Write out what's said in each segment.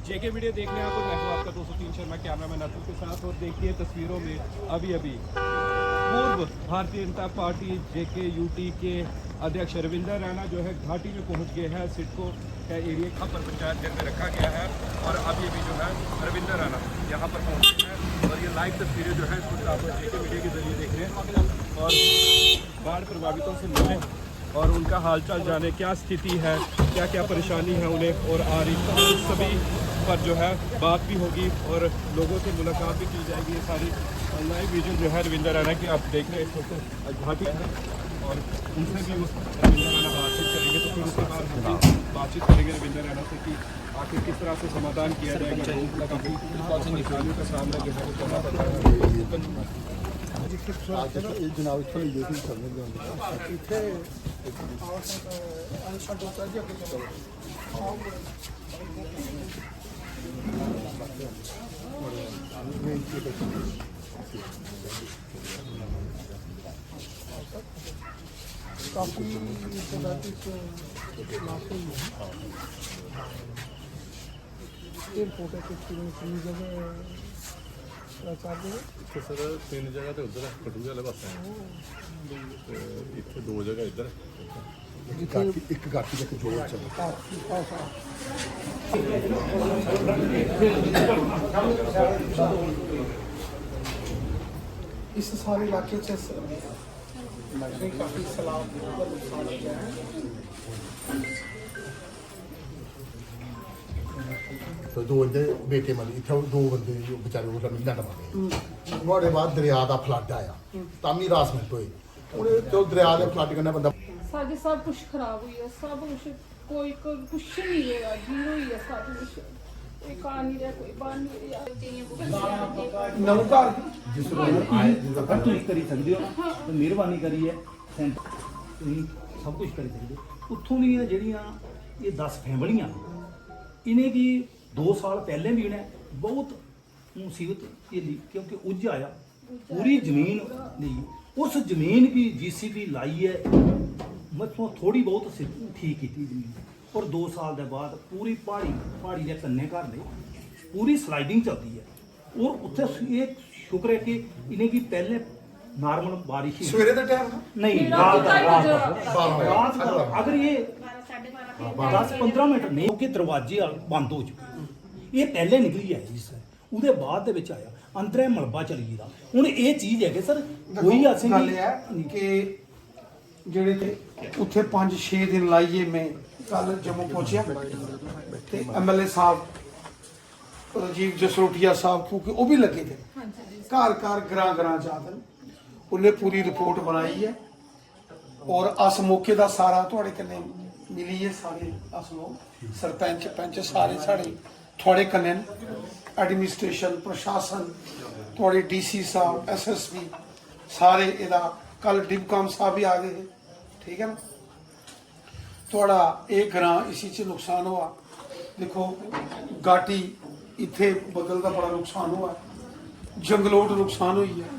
जेके video देख रहे हैं आपको, मैं हूं आपका 203 शर्मा कैमरामैन अतुल के साथ। और देखिए तस्वीरों में अभी पूर्व भारतीय जनता पार्टी जेके यूटी के अध्यक्ष रविंदर रैना जो है घाटी में पहुंच गए हैं। सिडको का एरिया यहाँ पर पंचायत घर में रखा गया है और अभी भी जो है रविंदर रैना यहाँ पर पहुँचे हैं। और ये लाइव तस्वीरें जो है इस वक्त आप जेके वीडियो के जरिए देख रहे हैं और बाढ़ प्रभावितों से मिले और उनका हालचाल जाने, क्या स्थिति है, क्या क्या परेशानी है उन्हें और आ रही, सभी पर जो है बात भी होगी और लोगों से मुलाकात भी की जाएगी। ये सारी लाइव वीडियो जो है रविंदर रैना की आप देख रहे हैं इस वक्त घाटी है और उनसे भी रविंदर रैना बातचीत करेंगे। तो फिर उसके बाद हम भी बातचीत करेंगे रविंदर रैना से कि आखिर किस तरह से समाधान किया जाएगा। परेशानियों का सामना जो है वो करना पड़ता है। काफी एयरपोर्ट है कितनी जगह ਇੱਥੇ ਸਰ 3 ਜਗ੍ਹਾ ਤੇ ਉਧਰ ਹੈ ਕਟੂਰੇ ਵਾਲੇ ਪਾਸੇ ਤੇ ਇੱਥੇ 2 ਜਗ੍ਹਾ ਇੱਧਰ ਇੱਕ ਗਾਟੀ ਦਾ ਇੱਕ ਜੋੜ ਚੱਲਦਾ इस सारे इलाके से काफी सलाब नुकसान हो गया है। तो दो बंदे बेटे मरे इत्थे दो बंदे बेचारे वो मीना टमारे नुआढ़े बाद दरिया का फ्लड आया तामी रासमेंट होए हूँ जो दरिया के फ्लड कन्नै बंदा साढ़े सब कुछ खराब हुई है, सब कुछ कोई कुछ नहीं है, जीरो ही है सब कुछ। कोई खा नहीं रहा, कोई बाहर नहीं रहा। नवकार जिस अगर तुम करी सकते हो ना तो मेहरबानी करिए तुम सब कुछ करी सकते हो। उत्थों दी ਜਿਹੜੀਆਂ ये 10 फैमिलियां इन्हें की 2 साल पहले भी उन्हें बहुत मुसीबत ये ली क्योंकि उज आया पूरी जमीन ली। उस जमीन की जीसीबी लाई है मतलब थोड़ी बहुत ठीक की जमीन और 2 साल के बाद पूरी पहाड़ी के कन्ने घर ने पूरी स्लाइडिंग चलती है और उत्थे ये शुक्र है कि इन्हें की पहले नॉर्मल बारिश ही सवेरे का टाइम नहीं रात अगर ये 10-15 मिनट नहीं कि दरवाजे बंद हो चुके ये पहले निकली है जिस ਉਹਦੇ ਬਾਅਦ ਦੇ ਵਿੱਚ ਆਇਆ ਅੰਦਰੇ ਮਲਬਾ ਚਲੀ ਗਿਆ। ਹੁਣ ਇਹ ਚੀਜ਼ ਹੈ ਕਿ ਸਰ ਕੋਈ ਅਸੀਂ ਗੱਲ ਹੈ ਕਿ ਜਿਹੜੇ ਤੇ ਉੱਥੇ 5-6 ਦਿਨ ਲਾਈਏ ਮੈਂ ਕੱਲ ਜੰਮੂ ਪਹੁੰਚਿਆ ਤੇ ਐਮਐਲਏ ਸਾਹਿਬ ਰਾਜੀਵ ਜਸਰੋਟੀਆ ਸਾਹਿਬ ਕਿਉਂਕਿ ਉਹ ਵੀ ਲੱਗੇ थे घर घर ਗਰਾਂ ਜਾਦਨ ਉਹਨੇ ਪੂਰੀ ਰਿਪੋਰਟ ਬਣਾਈ ਹੈ ਔਰ ਅਸ ਮੌਕੇ ਦਾ ਸਾਰਾ ਤੁਹਾਡੇ ਕੰਨੇ ਮਿਲੀ ਹੈ ਸਾਰੇ ਅਸ ਲੋਕ ਸਰਪੰਚ ਪੰਚ ਸਾਰੇ ਸਾਡੇ थोड़े कन्ने एडमिनिस्ट्रेशन प्रशासन थोड़े डीसी साहब एसएसपी सारे इदा कल डिबकॉम साहब भी आ गए थे, ठीक है ना। थोड़ा एक ग्रां इसी च नुकसान हुआ, देखो घाटी इत्थे बदल का बड़ा नुकसान हुआ, जंगलोट नुकसान हुई है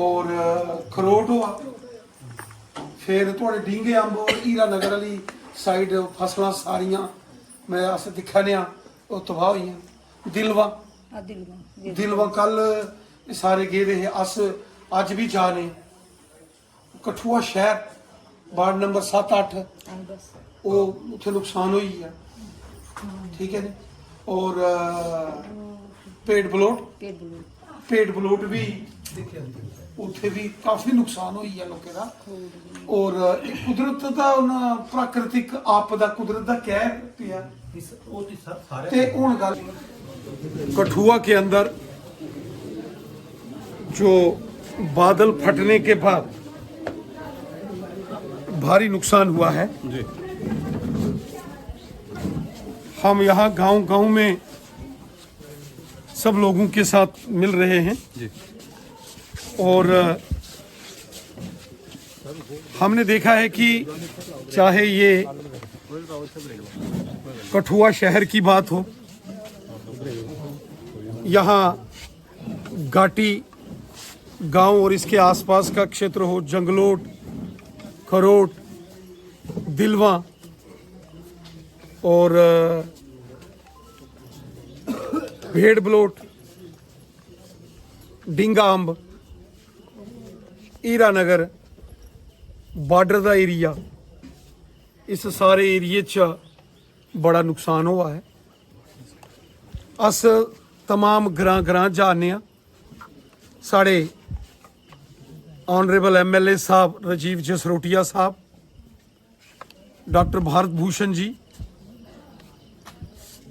और खरोट हुआ। फिर थोड़े डींगे अंब और हीरा नगर वाली साइड फसलां सारियां मैं अस दिखा ने वो तबाह हुई हैं। दिलवा कल सारे गए दे अस अज भी जा रहे कठुआ शहर वार्ड नंबर 7-8 वो उत्थे नुकसान हुई है, ठीक है जी। और पेट बलोट भी उत्थे भी काफी नुकसान हुई है लोगों का। और कुदरत का प्राकृतिक आपदा कुदरत का कहर पिया ते हुण गल कठुआ के अंदर जो बादल फटने के बाद भारी नुकसान हुआ है जी। हम यहाँ गांव में सब लोगों के साथ मिल रहे हैं जी। और हमने देखा है कि चाहे ये कठुआ शहर की बात हो, यहाँ घाटी गांव और इसके आसपास का क्षेत्र हो, जंगलोट, खरोट, दिलवा और भेड़ बलोट, डिंगा अंब, हीरानगर बार्डर का एरिया, इस सारे एरिए च बड़ा नुकसान हुआ है। अस तमाम ग्रां ग्रां जाने, साढ़े ऑनरेबल MLA साहब राजीव जसरोटिया साहब, डॉक्टर भारत भूषण जी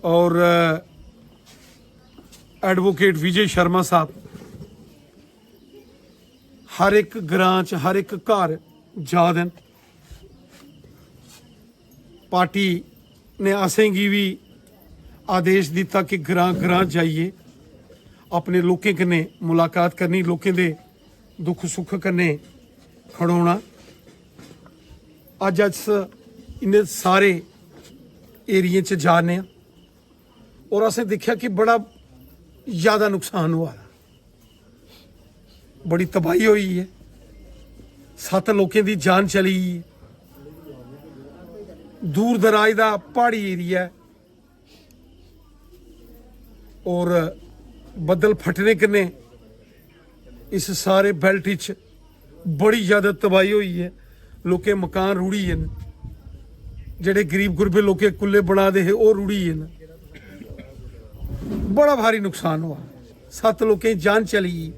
और एडवोकेट विजय शर्मा साहब, हर एक ग्रां च हर एक घर जा देन। पार्टी ने असेंगी भी आदेश दिता कि ग्रां ग्रां जाइए, अपने लोकें कन्नै मुलाकात करनी, लोकें दे दुख सुख कन्नै खड़ोना। अज अस इन्ने सारे एरिए च जाने और असें दिक्खा कि बड़ा ज़्यादा नुकसान हुआ, बड़ी तबाही हुई है, 7 लोगों की जान चली। दूर दराज का पहाड़ी एरिया है और बदल फटने कन्नै इस सारे बेल्ट च बड़ी ज़्यादा तबाही हुई है। लोकें मकान रुड़ी है, जेडे गरीब गुरबे लोकें कुल्ले बना दे वो रुड़ी है, बड़ा भारी नुकसान हुआ, 7 लोगों की जान चली।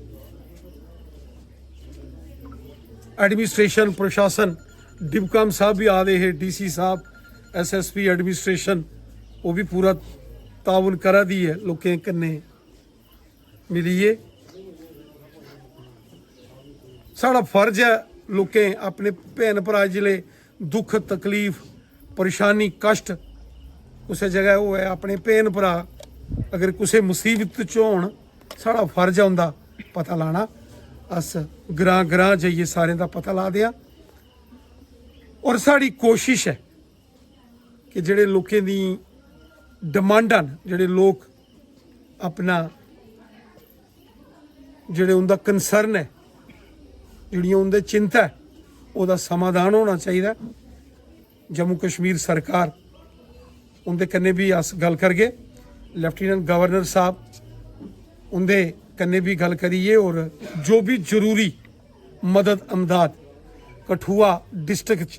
एडमिनिस्ट्रेशन प्रशासन डिबकाम साहब भी आ रहे हैं, DC साहब, SSP एडमिनिस्ट्रेशन वो भी पूरा ताउन करा दी है, लोकें कन्नै मिलिए। साड़ा फर्ज है लोकें अपने भैन भरा जिले दुख तकलीफ परेशानी कष्ट उस जगह वो है, अपने भैन भरा अगर किसी मुसीबत च होन, साड़ा फर्ज होंदा पता लाना। अस ग्रां ग्रां जाइए सारें दा पता ला दिया और साड़ी कोशिश है कि जेडे लोकें दी डिमांडां न, जेडे लोग अपना जेडे उनका कंसर्न है, जिहड़ियां उनदे चिंता है, ओहदा समाधान होना चाहिए। जम्मू कश्मीर सरकार उनदे कन्नै भी अस गल करगे, लेफ्टिनेंट गवर्नर साहब उनदे कन्नै भी गल करिए और जो भी जरूरी मदद अमदाद कठुआ डिस्ट्रिक्ट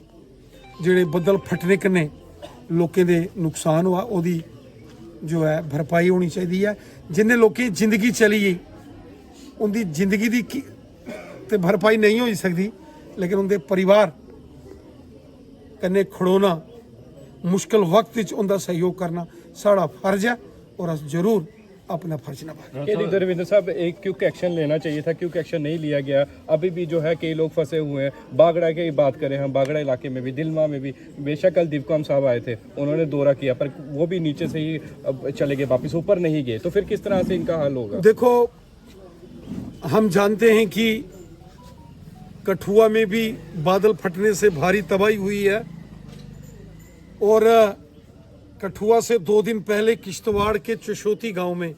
जेडे बदल फटने कन्नै लोकें दे नुकसान हुआ ओदी जो है भरपाई होनी चाहिए है। जिन्हें लोकें जिंदगी चली गई उनकी जिंदगी दी ते भरपाई नहीं हो सकती, लेकिन उनके परिवार कन्नै खड़ोना, मुश्किल वक्त च उनका सहयोग करना साड़ा फर्ज है और अस जरूर अपना फर्ज निभाएं। धर्मेंद्र साहब, एक क्विक एक्शन लेना चाहिए था, क्विक एक्शन नहीं लिया गया। अभी भी जो है कई लोग फंसे हुए हैं। बागड़ा की बात करें हम, बागड़ा इलाके में भी, दिलमा में भी, बेशक कल दिवकाम साहब आए थे, उन्होंने दौरा किया, पर वो भी नीचे से ही चले गए, वापस ऊपर नहीं गए। तो फिर किस तरह से इनका हल होगा? देखो, हम जानते हैं कि कठुआ में भी बादल फटने से भारी तबाही हुई है और कठुआ से 2 दिन पहले किश्तवाड़ के चशोती गांव में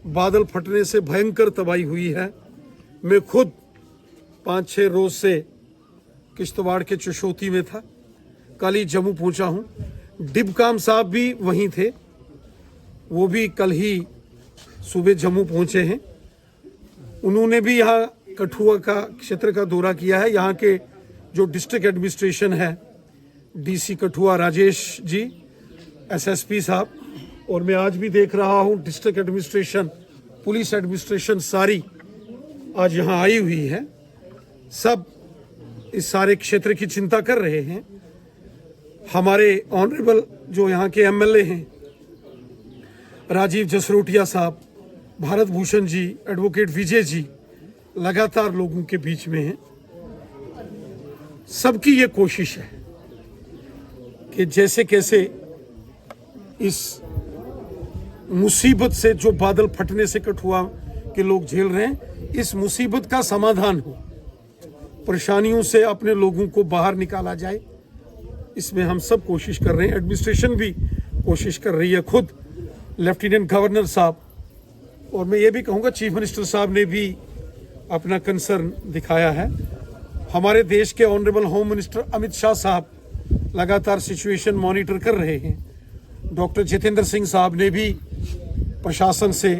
बादल फटने से भयंकर तबाही हुई है। मैं खुद 5-6 रोज से किश्तवाड़ के चशोती में था, कल ही जम्मू पहुंचा हूं। डिबकाम साहब भी वहीं थे, वो भी कल ही सुबह जम्मू पहुंचे हैं। उन्होंने भी यहाँ कठुआ का क्षेत्र का दौरा किया है। यहाँ के जो डिस्ट्रिक्ट एडमिनिस्ट्रेशन है, DC कठुआ राजेश जी, SSP साहब, और मैं आज भी देख रहा हूँ डिस्ट्रिक्ट एडमिनिस्ट्रेशन, पुलिस एडमिनिस्ट्रेशन सारी आज यहाँ आई हुई है। सब इस सारे क्षेत्र की चिंता कर रहे हैं। हमारे ऑनरेबल जो यहाँ के MLA हैं, राजीव जसरोटिया साहब, भारत भूषण जी, एडवोकेट विजय जी, लगातार लोगों के बीच में हैं। सबकी ये कोशिश है कि जैसे कैसे इस मुसीबत से जो बादल फटने से कठुआ के लोग झेल रहे हैं, इस मुसीबत का समाधान हो, परेशानियों से अपने लोगों को बाहर निकाला जाए, इसमें हम सब कोशिश कर रहे हैं। एडमिनिस्ट्रेशन भी कोशिश कर रही है, खुद लेफ्टिनेंट गवर्नर साहब, और मैं ये भी कहूँगा चीफ मिनिस्टर साहब ने भी अपना कंसर्न दिखाया है। हमारे देश के honourable home minister Amit Shah साहब लगातार सिचुएशन मॉनिटर कर रहे हैं। डॉक्टर जितेंद्र सिंह साहब ने भी प्रशासन से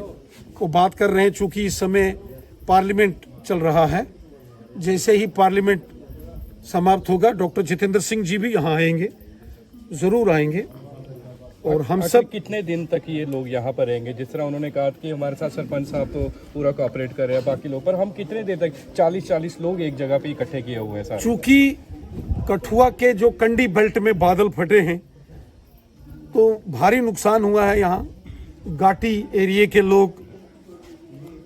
को बात कर रहे हैं, चूंकि इस समय पार्लियामेंट चल रहा है। जैसे ही पार्लियामेंट समाप्त होगा डॉक्टर जितेंद्र सिंह जी भी यहाँ आएंगे, ज़रूर आएंगे। और हम सब कितने दिन तक ये लोग यहाँ पर रहेंगे? जिस तरह उन्होंने कहा कि हमारे साथ सरपंच साहब तो पूरा कोऑपरेट कर रहे हैं, बाकी लोग, पर हम कितने देर तक 40-40 लोग एक जगह पे इकट्ठे किए हुए हैं सारे? चूंकि कठुआ के जो कंडी बेल्ट में बादल फटे हैं तो भारी नुकसान हुआ है। यहाँ घाटी एरिया के लोग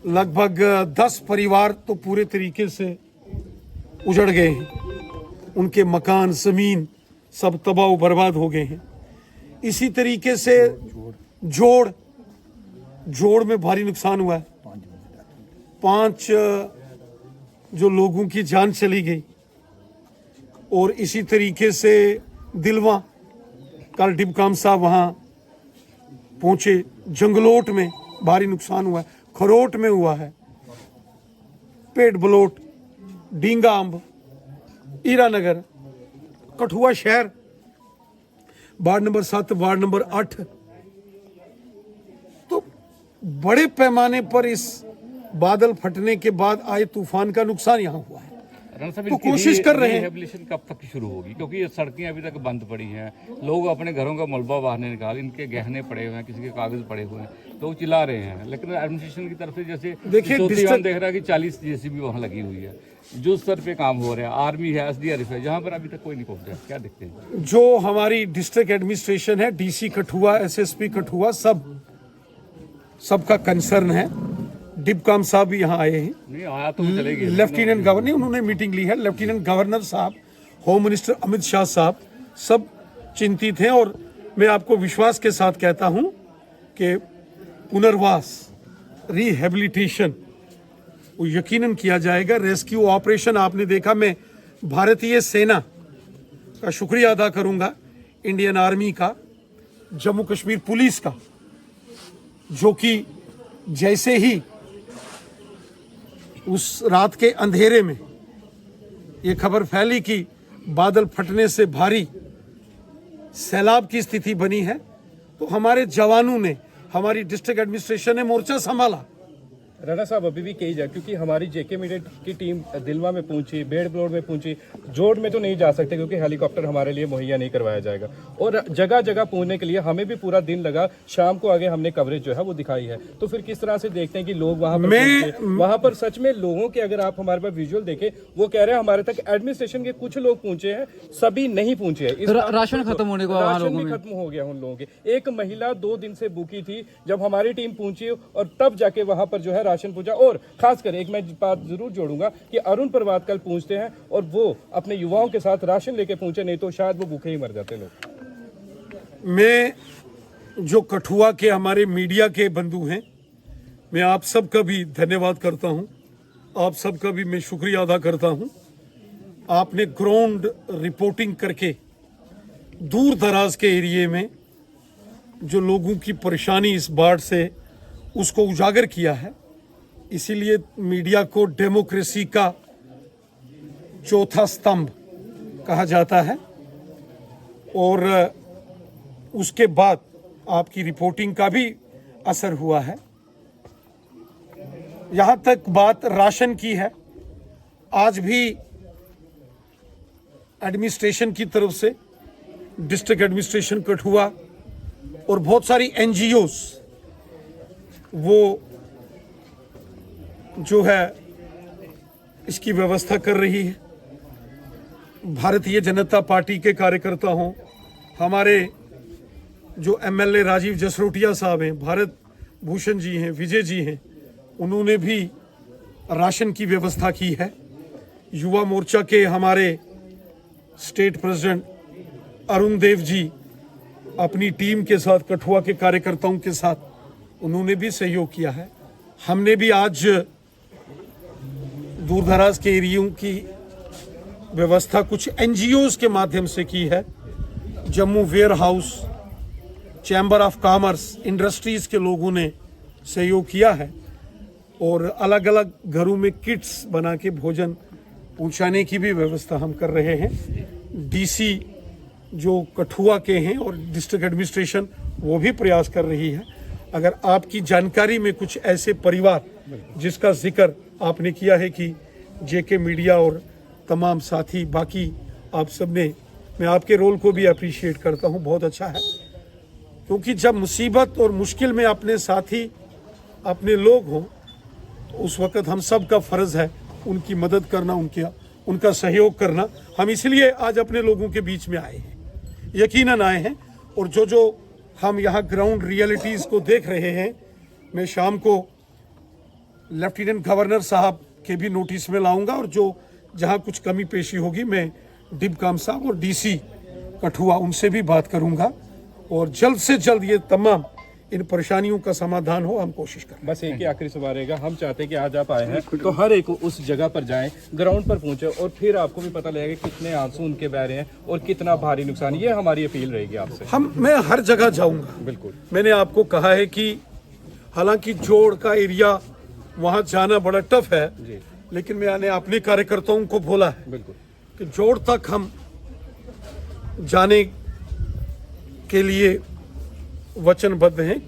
लगभग 10 परिवार तो पूरे तरीके से उजड़ गए हैं, उनके मकान जमीन सब तबाह बर्बाद हो गए हैं। इसी तरीके से जोड़ में भारी नुकसान हुआ है, 5 जो लोगों की जान चली गई। और इसी तरीके से दिलवा, कल डिबकाम साहब वहाँ पहुंचे, जंगलोट में भारी नुकसान हुआ है, खरोट में हुआ है, पेट बलोट, डींगा अम्ब, ईरानगर, कठुआ शहर, वार्ड नंबर 7, वार्ड नंबर 8। तो बड़े पैमाने पर इस बादल फटने के बाद आए तूफान का नुकसान यहाँ हुआ है। तो कोशिश कर रहे हैं। रिहेबिलिटेशन कब तक शुरू होगी? क्योंकि ये सड़कें अभी तक बंद पड़ी हैं, लोग अपने घरों का मलबा बाहर नहीं निकाल, इनके गहने पड़े हुए हैं, किसी के कागज पड़े हुए हैं, लोग चिल्ला रहे हैं। लेकिन एडमिनिस्ट्रेशन की तरफ से जैसे देखिए, हम देख रहा है कि 40 जेसीबी वहाँ लगी हुई है, जो स्तर पे काम हो रहा है, आर्मी है, SDRF है, जहाँ पर अभी तक कोई नहीं पहुंचा। क्या देखते हैं? जो हमारी डिस्ट्रिक्ट एडमिनिस्ट्रेशन है, DC कठुआ, SSP कठुआ, सबका कंसर्न है। डिबकाम साहब भी यहाँ आए हैं, नहीं आया तो चलेगी। लेफ्टिनेंट गवर्नर, उन्होंने मीटिंग ली है। लेफ्टिनेंट गवर्नर साहब, होम मिनिस्टर अमित शाह साहब सब चिंतित हैं। और मैं आपको विश्वास के साथ कहता हूं कि पुनर्वास, रिहेबिलिटेशन वो यकीनन किया जाएगा। रेस्क्यू ऑपरेशन आपने देखा, मैं भारतीय सेना का शुक्रिया अदा करूंगा, इंडियन आर्मी का, जम्मू कश्मीर पुलिस का, जो कि जैसे ही उस रात के अंधेरे में ये खबर फैली कि बादल फटने से भारी सैलाब की स्थिति बनी है, तो हमारे जवानों ने, हमारी डिस्ट्रिक्ट एडमिनिस्ट्रेशन ने मोर्चा संभाला। राणा साहब अभी भी कही जाए, क्योंकि हमारी JK मीडिया की टीम दिलवा में पहुंची, बेड़ ब्लॉड में पहुंची, जोड़ में तो नहीं जा सकते क्योंकि हेलीकॉप्टर हमारे लिए मुहैया नहीं करवाया जाएगा, और जगह जगह पहुंचने के लिए हमें भी पूरा दिन लगा। शाम को आगे हमने कवरेज जो है वो दिखाई है। तो फिर किस तरह से देखते हैं कि लोग वहां पर पहुंचे? वहां पर सच में लोगों के, अगर आप हमारे पास विजुअल देखें, वो कह रहे हैं हमारे तक एडमिनिस्ट्रेशन के कुछ लोग पहुंचे हैं, सभी नहीं पहुंचे हैं। राशन खत्म होने को, राशन भी खत्म हो गया उन लोगों के। एक महिला 2 दिन से भूखी थी, जब हमारी टीम पहुंची और तब जाके वहां पर जो है राशन पहुंचा। और खासकर एक मैं बात जरूर जोड़ूंगा कि अरुण प्रभात कल पहुंचते हैं और वो अपने युवाओं के साथ राशन लेके पहुंचे, नहीं तो शायद वो भूखे ही मर जाते लोग। मैं जो कठुआ के हमारे मीडिया के बंधु हैं, मैं आप सबका भी धन्यवाद करता हूं, आप सबका भी मैं शुक्रिया अदा करता हूं। आपने ग्राउंड रिपोर्टिंग करके दूर दराज के एरिया में जो लोगों की परेशानी इस बाढ़ से, उसको उजागर किया है। इसीलिए मीडिया को डेमोक्रेसी का चौथा स्तंभ कहा जाता है। और उसके बाद आपकी रिपोर्टिंग का भी असर हुआ है। यहां तक बात राशन की है, आज भी एडमिनिस्ट्रेशन की तरफ से, डिस्ट्रिक्ट एडमिनिस्ट्रेशन कठुआ और बहुत सारी NGOs वो जो है इसकी व्यवस्था कर रही है। भारतीय जनता पार्टी के कार्यकर्ता हों, हमारे जो MLA राजीव जसरोटिया साहब हैं, भारत भूषण जी हैं, विजय जी हैं, उन्होंने भी राशन की व्यवस्था की है। युवा मोर्चा के हमारे स्टेट प्रेसिडेंट अरुण देव जी अपनी टीम के साथ, कठुआ के कार्यकर्ताओं के साथ उन्होंने भी सहयोग किया है। हमने भी आज दूर दराज के एरियो की व्यवस्था कुछ NGOs के माध्यम से की है। Jammu warehouse, chamber of commerce, industries के लोगों ने सहयोग किया है और अलग अलग घरों में किट्स बना के भोजन पहुंचाने की भी व्यवस्था हम कर रहे हैं। DC जो कठुआ के हैं और डिस्ट्रिक्ट एडमिनिस्ट्रेशन वो भी प्रयास कर रही है। अगर आपकी जानकारी में कुछ ऐसे परिवार जिसका जिक्र आपने किया है कि जेके मीडिया और तमाम साथी बाकी आप सब ने, मैं आपके रोल को भी अप्रिशिएट करता हूं, बहुत अच्छा है। क्योंकि जब मुसीबत और मुश्किल में अपने साथी अपने लोग हों तो उस वक़्त हम सब का फ़र्ज़ है उनकी मदद करना, उनका सहयोग करना। हम इसलिए आज अपने लोगों के बीच में आए हैं, यकीनन आए हैं। और जो हम यहाँ ग्राउंड रियलिटीज़ को देख रहे हैं, मैं शाम को लेफ्टिनेंट गवर्नर साहब के भी नोटिस में लाऊंगा और जो जहाँ कुछ कमी पेशी होगी मैं डिबकाम साहब और डीसी कठुआ उनसे भी बात करूंगा और जल्द से जल्द ये तमाम इन परेशानियों का समाधान हो, हम कोशिश करें। बस एक ही आखिरी सवाल रहेगा, हम चाहते हैं कि आज आप आए हैं तो हर एक उस जगह पर जाएं, ग्राउंड पर पहुंचे और फिर आपको भी पता लगेगा कितने आंसू उनके बह रहे हैं और कितना भारी नुकसान। ये हमारी अपील रहेगी आपसे। मैं हर जगह जाऊंगा। बिल्कुल, मैंने आपको कहा है कि हालांकि जोड़ का एरिया वहां जाना बड़ा टफ है जी, लेकिन मैंने अपने कार्यकर्ताओं को बोला है बिल्कुल कि जोड़ तक हम जाने के लिए वचनबद्ध हैं।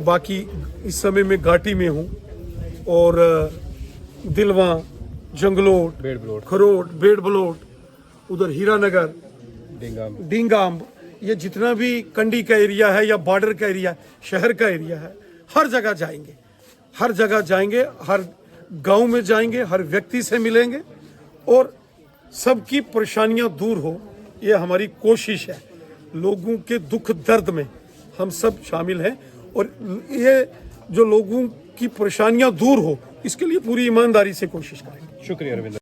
बाकी इस समय मैं घाटी में हूँ और दिलवा, जंगलोट, बेड़ बलोट, खरोट, बेड़ बलोट, उधर हीरानगर, डिंगाम, ये जितना भी कंडी का एरिया है या बॉर्डर का एरिया है, शहर का एरिया है, हर जगह जाएंगे, हर जगह जाएंगे, हर गांव में जाएंगे, हर व्यक्ति से मिलेंगे और सबकी परेशानियां दूर हो, ये हमारी कोशिश है। लोगों के दुख दर्द में हम सब शामिल हैं और ये जो लोगों की परेशानियां दूर हो इसके लिए पूरी ईमानदारी से कोशिश करेंगे। शुक्रिया रविंद्र।